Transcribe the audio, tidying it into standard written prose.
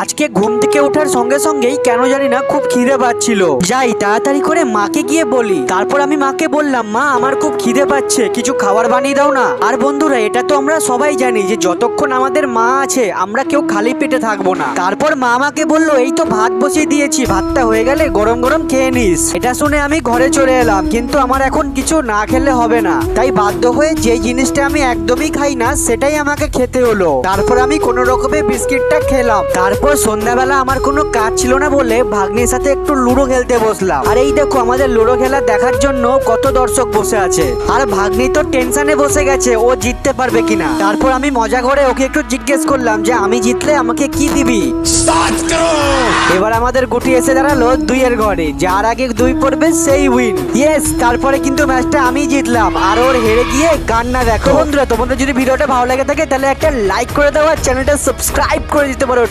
আজকে ঘুম থেকে ওঠার সঙ্গে সঙ্গেই কেন জানি না খুব খিদে পাচ্ছিল। যাই তাড়াতাড়ি করে মাকে গিয়ে বলি। তারপর আমি মাকে বললাম, মা আমার খুব খিদে পাচ্ছে, কিছু খাবার বানিয়ে দাও না। আর বন্ধুরা, এটা তো আমরা সবাই জানি যে যতক্ষণ আমাদের মা আছে আমরা কেউ খালি পেটে থাকবো না। তারপর মা আমাকে বললো, এই তো ভাত বসিয়ে দিয়েছি, ভাতটা হয়ে গেলে গরম গরম খেয়ে নিস। এটা শুনে আমি ঘরে চলে এলাম, কিন্তু আমার এখন কিছু না খেলে হবে না, তাই বাধ্য হয়ে যে জিনিসটা আমি একদমই খাই না সেটাই আমাকে খেতে হলো। তারপর আমি কোনো রকমে বিস্কিটটা খেলাম। তারপর সন্ধ্যাবেলা আমার কোনো কাজ ছিল না বলে ভাগ্নির সাথে একটু লুডো খেলতে বসলাম। আর এই দেখো আমাদের লুডো খেলা দেখার জন্য কত দর্শক বসে আছে। আর ভাগ্নি তো টেনশনে বসে গেছে, ও জিততে পারবে কিনা। তারপর আমি মজা করে ওকে একটু জিজ্ঞেস করলাম যে আমি জিতলে আমাকে কি দিবি। এবার আমাদের গুটি এসে দাঁড়ালো 2 এর ঘরে, যার আগে 2 পড়বে সেই উইন। ইয়েস, তারপরে কিন্তু ম্যাচটা আমি জিতলাম আর ওর হেরে গিয়ে কান্না। দেখো বন্ধুরা, তোমাদের যদি ভিডিওটা ভালো লাগে থাকে তাহলে একটা লাইক করে দাও আর চ্যানেলটা সাবস্ক্রাইব করে দিতে পারো।